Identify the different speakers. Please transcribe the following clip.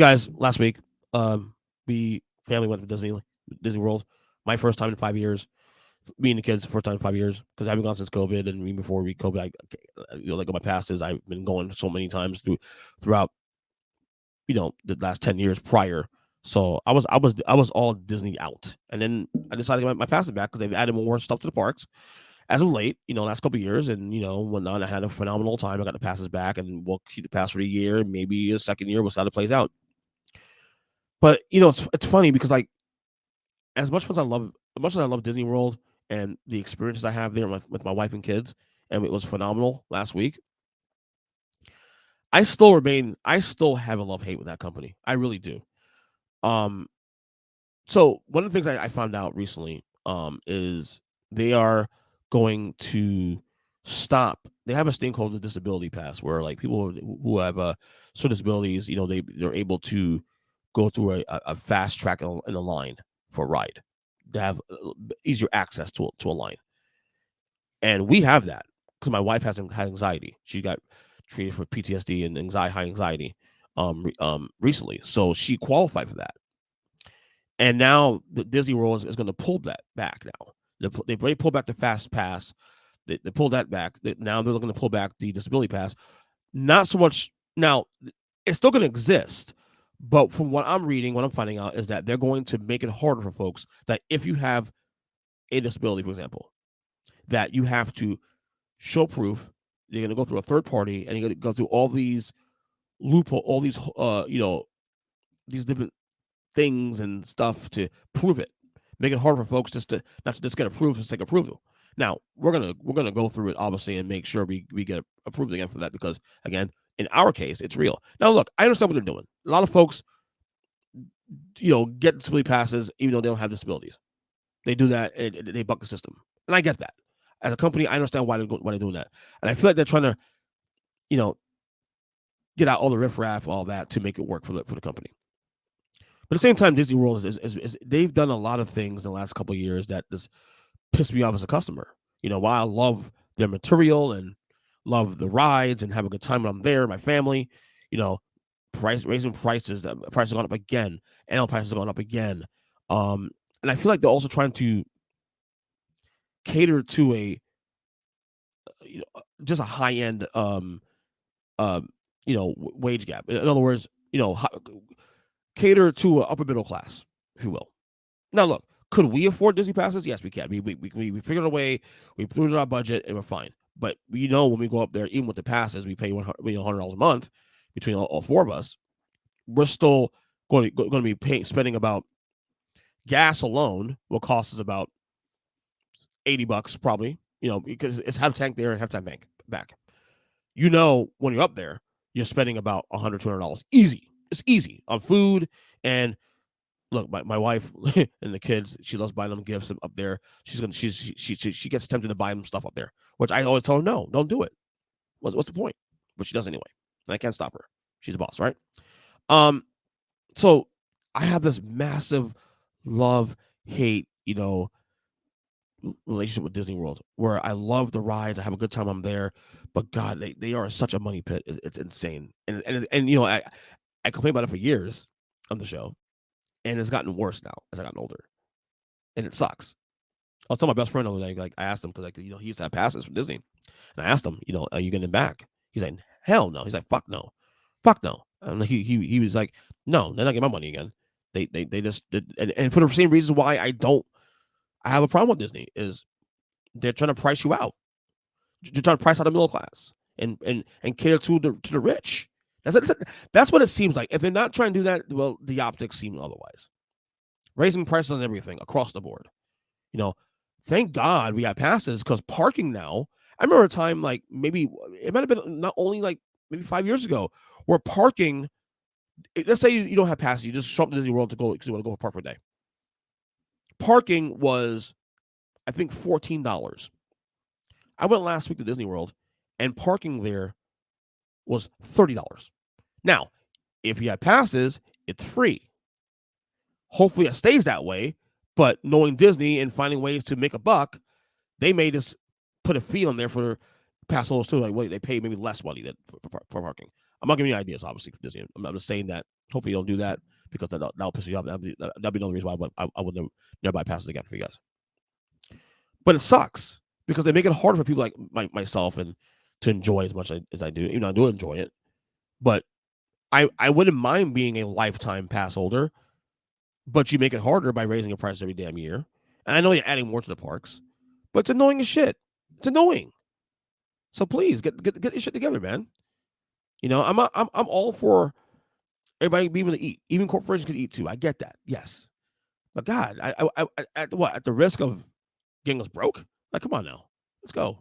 Speaker 1: Guys, last week, we family went to Disney World. My first time in 5 years. Me and the kids, first time in 5 years, because I haven't gone since COVID, and even before we COVID, like on my past is I've been going so many times throughout the last 10 years prior. So I was all Disney out, and then I decided to get my passes back because they've added more stuff to the parks as of late. Last couple of years, and whatnot. I had a phenomenal time. I got the passes back, and we'll keep the pass for a year, maybe a second year. We'll see how it plays out. But it's funny because like as much as I love Disney World and the experiences I have there with my wife and kids, and it was phenomenal last week. I still have a love hate with that company. I really do. Um, so one of the things I found out recently is they are going to stop. They have a thing called the disability pass, where like people who have certain disabilities, they're able to go through a fast track in a line for a ride. They have easier access to a line, and we have that because my wife has anxiety. She got treated for PTSD and high anxiety recently, so she qualified for that. And now the Disney World is going to pull that back now. They've already pulled back the fast pass. They pulled that back. Now they're looking to pull back the disability pass. Not so much now. It's still going to exist, but from what I'm reading, what I'm finding out is that they're going to make it harder for folks that if you have a disability, for example, that you have to show proof. You're going to go through a third party, and you're going to go through all these loophole, all these these different things and stuff to prove it. Make it hard for folks just to not to just get approved, just take approval. Now we're gonna go through it obviously and make sure we get approved again for that, because again, in our case, it's real. Now look, I understand what they're doing. A lot of folks, get disability passes even though they don't have disabilities. They do that and they buck the system, and I get that. As a company, I understand why they're doing that, and I feel like they're trying to, you know, get out all the riffraff, all that to make it work for the company. But at the same time, Disney World is they've done a lot of things in the last couple of years that just piss me off as a customer. While I love their material and love the rides and have a good time when I'm there, my family, you know, raising prices, prices are going up again, animal prices are going up again. And I feel like they're also trying to cater to just a high end wage gap. In other words, cater to an upper middle class, if you will. Now, look, could we afford Disney passes? Yes, we can. We figured a way. We threw it in our budget, and we're fine. But when we go up there, even with the passes, we pay $100 a month between all four of us. We're still going to be spending about gas alone will cost us about $80 probably. Because it's half tank there and half tank back. When you're up there, you're spending about $100-$200 easy. It's easy on food. And look, my wife and the kids, she loves buying them gifts up there. She gets tempted to buy them stuff up there, which I always tell her, no, don't do it. What's the point? But she does anyway, and I can't stop her. She's the boss, right? So I have this massive love hate, relationship with Disney World, where I love the rides. I have a good time. I'm there, but God, they are such a money pit. It's insane, and I complained about it for years on the show, and it's gotten worse now as I gotten older, and it sucks. I was telling my best friend the other day, like I asked him because he used to have passes from Disney, and I asked him, are you getting it back? He's like, hell no. He's like, fuck no, fuck no. And he was like, no, they're not getting my money again. They just did, and for the same reasons why I have a problem with Disney is they're trying to price you out. They're trying to price out the middle class and cater to the rich. That's what it seems like. If they're not trying to do that, well, the optics seem otherwise. Raising prices on everything across the board. Thank God we have passes, because parking now. I remember a time like maybe it might have been not only like maybe 5 years ago where parking. Let's say you don't have passes, you just show up to Disney World to go because you want to go for park for a day. Parking was, I think, $14. I went last week to Disney World, and parking there was $30. Now, if you have passes, it's free. Hopefully it stays that way, but knowing Disney and finding ways to make a buck, they may just put a fee on there for pass holders too. Like, wait, they pay maybe less money for parking. I'm not giving you ideas, obviously, for Disney. I'm just saying that hopefully you don't do that because that'll piss you off. That'll be another reason why I would never buy passes again for you guys. But it sucks because they make it harder for people like myself and to enjoy as much as I do. Even though I do enjoy it, but I wouldn't mind being a lifetime pass holder, but you make it harder by raising the price every damn year. And I know you're adding more to the parks, but it's annoying as shit. It's annoying. So please get your shit together, man. I'm all for everybody being able to eat. Even corporations can eat too. I get that. Yes, but God, at the risk of getting us broke, like, come on now, let's go.